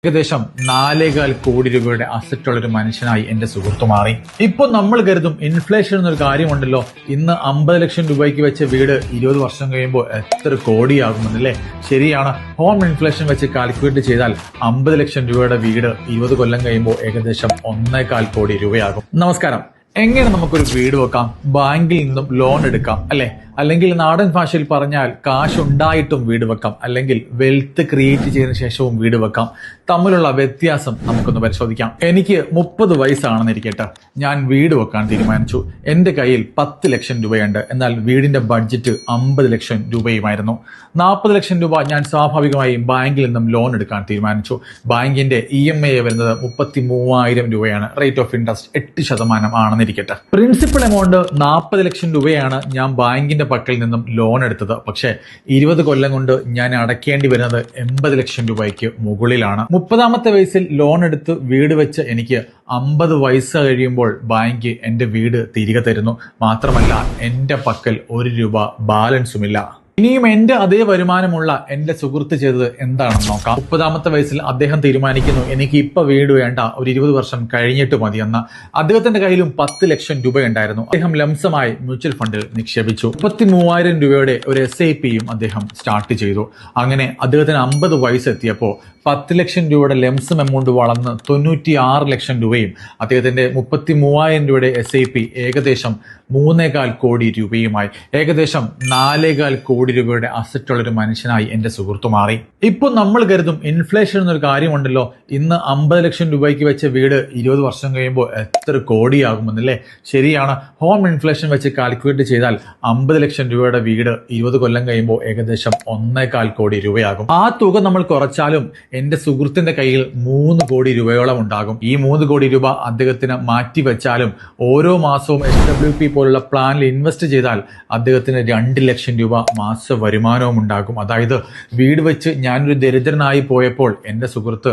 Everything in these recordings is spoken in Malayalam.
ഏകദേശം 4.25 കോടി രൂപയുടെ അസറ്റുള്ള ഒരു മനുഷ്യനായി എന്റെ സുഹൃത്തു മാറി. ഇപ്പൊ നമ്മൾ കരുതും ഇൻഫ്ലേഷൻ എന്നൊരു കാര്യമുണ്ടല്ലോ, ഇന്ന് 50 ലക്ഷം രൂപയ്ക്ക് വെച്ച വീട് 20 വർഷം കഴിയുമ്പോൾ എത്ര കോടിയാകുമെന്നല്ലേ? ശരിയാണ്. ഹോം ഇൻഫ്ലേഷൻ വെച്ച് കാൽക്കുലേറ്റ് ചെയ്താൽ 50 ലക്ഷം രൂപയുടെ വീട് 20 കൊല്ലം കഴിയുമ്പോൾ ഏകദേശം 1.25 കോടി രൂപയാകും. നമസ്കാരം. എങ്ങനെ നമുക്കൊരു വീട് വെക്കാം? ബാങ്കിൽ നിന്നും ലോൺ എടുക്കാം അല്ലെ? അല്ലെങ്കിൽ നാടൻ ഭാഷയിൽ പറഞ്ഞാൽ കാശ് ഉണ്ടായിട്ടും വീട് വെക്കാം, അല്ലെങ്കിൽ വെൽത്ത് ക്രിയേറ്റ് ചെയ്തതിനു ശേഷവും വീട് വെക്കാം. തമ്മിലുള്ള വ്യത്യാസം നമുക്കൊന്ന് പരിശോധിക്കാം. എനിക്ക് 30 വയസ്സാണെന്നിരിക്കട്ടെ, ഞാൻ വീട് വെക്കാൻ തീരുമാനിച്ചു. എന്റെ കയ്യിൽ 10 ലക്ഷം രൂപയുണ്ട്. എന്നാൽ വീടിന്റെ ബഡ്ജറ്റ് 50 ലക്ഷം രൂപയുമായിരുന്നു. 40 ലക്ഷം രൂപ ഞാൻ സ്വാഭാവികമായും ബാങ്കിൽ നിന്നും ലോൺ എടുക്കാൻ തീരുമാനിച്ചു. ബാങ്കിന്റെ EMI വരുന്നത് 33,000 രൂപയാണ്. റേറ്റ് ഓഫ് ഇൻട്രസ്റ്റ് 8% ആണെന്നിരിക്കട്ടെ. പ്രിൻസിപ്പൽ എമൗണ്ട് 40 ലക്ഷം രൂപയാണ് ഞാൻ ബാങ്കിന്റെ പക്കൽ നിന്നും ലോൺ എടുത്തത്. പക്ഷേ 20 കൊല്ലം കൊണ്ട് ഞാൻ അടയ്ക്കേണ്ടി വരുന്നത് 80 ലക്ഷം രൂപയ്ക്ക് മുകളിലാണ്. 30ാമത്തെ വയസ്സിൽ ലോൺ എടുത്ത് വീട് വെച്ച് എനിക്ക് 50 വയസ്സ് കഴിയുമ്പോൾ ബാങ്ക് എന്റെ വീട് തിരികെ തരുന്നു. മാത്രമല്ല, എന്റെ പക്കൽ 1 രൂപ ബാലൻസുമില്ല. ഇനിയും എന്റെ അതേ വരുമാനമുള്ള എന്റെ സുഹൃത്ത് ചെയ്തത് എന്താണെന്ന് നോക്കാം. 30ാമത്തെ വയസ്സിൽ അദ്ദേഹം തീരുമാനിക്കുന്നു, എനിക്ക് ഇപ്പൊ വീട് വേണ്ട, ഒരു 20 വർഷം കഴിഞ്ഞിട്ട് മതിയെന്ന്. അദ്ദേഹത്തിന്റെ കയ്യിലും 10 ലക്ഷം രൂപയുണ്ടായിരുന്നു. അദ്ദേഹം ലംസമായി മ്യൂച്വൽ ഫണ്ടിൽ നിക്ഷേപിച്ചു. 33,000 രൂപയുടെ ഒരു SIPയും അദ്ദേഹം സ്റ്റാർട്ട് ചെയ്തു. അങ്ങനെ അദ്ദേഹത്തിന് 50 വയസ്സെത്തിയപ്പോൾ 10 ലക്ഷം രൂപയുടെ ലംസം എമൗണ്ട് വളർന്ന് 96 ലക്ഷം രൂപയും അദ്ദേഹത്തിന്റെ 33,000 രൂപയുടെ SIP ഏകദേശം 3.25 കോടി രൂപയുമായി. ഏകദേശം 4.25 കോടി രൂപയുടെ അസറ്റുള്ള ഒരു മനുഷ്യനായി എന്റെ സുഹൃത്തു മാറി. ഇപ്പൊ നമ്മൾ കരുതും ഇൻഫ്ലേഷൻ എന്നൊരു കാര്യമുണ്ടല്ലോ, ഇന്ന് 50 ലക്ഷം രൂപയ്ക്ക് വെച്ച വീട് 20 വർഷം കഴിയുമ്പോൾ എത്ര കോടിയാകുമെന്നല്ലേ? ശരിയാണ്. ഹോം ഇൻഫ്ലേഷൻ വെച്ച് കാൽക്കുലേറ്റ് ചെയ്താൽ 50 ലക്ഷം രൂപയുടെ വീട് 20 കൊല്ലം കഴിയുമ്പോൾ ഏകദേശം 1.25 കോടി രൂപയാകും. ആ തുക നമ്മൾ കുറച്ചാലും എന്റെ സുഹൃത്തിന്റെ കയ്യിൽ 3 കോടി രൂപയോളം ഉണ്ടാകും. ഈ 3 കോടി രൂപ അദ്ദേഹത്തിന് മാറ്റിവെച്ചാലും ഓരോ മാസവും SWP പോലുള്ള പ്ലാനിൽ ഇൻവെസ്റ്റ് ചെയ്താൽ അദ്ദേഹത്തിന് 2 ലക്ഷം രൂപ മാസ വരുമാനവും ഉണ്ടാകും. അതായത് വീട് വെച്ച് ഞാനൊരു ദരിദ്രനായി പോയപ്പോൾ എന്റെ സുഹൃത്ത്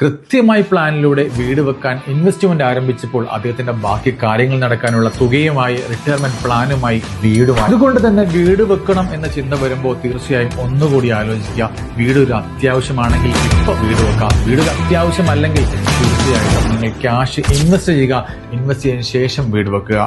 കൃത്യമായി പ്ലാനിലൂടെ വീട് വെക്കാൻ ഇൻവെസ്റ്റ്മെന്റ് ആരംഭിച്ചപ്പോൾ അദ്ദേഹത്തിന്റെ ബാക്കി കാര്യങ്ങൾ നടക്കാനുള്ള തുകയുമായി, റിട്ടയർമെന്റ് പ്ലാനുമായി വീടുമായി. അതുകൊണ്ട് തന്നെ വീട് വെക്കണം എന്ന ചിന്ത വരുമ്പോൾ തീർച്ചയായും ഒന്നുകൂടി ആലോചിക്കുക. വീട് ഒരു അത്യാവശ്യമാണെങ്കിൽ ഇപ്പൊ വീട് വെക്കാം. വീട് ഒരു അത്യാവശ്യമല്ലെങ്കിൽ തീർച്ചയായിട്ടും നിങ്ങൾ ക്യാഷ് ഇൻവെസ്റ്റ് ചെയ്യുക. ഇൻവെസ്റ്റ് ചെയ്തതിനു ശേഷം വീട് വെക്കുക.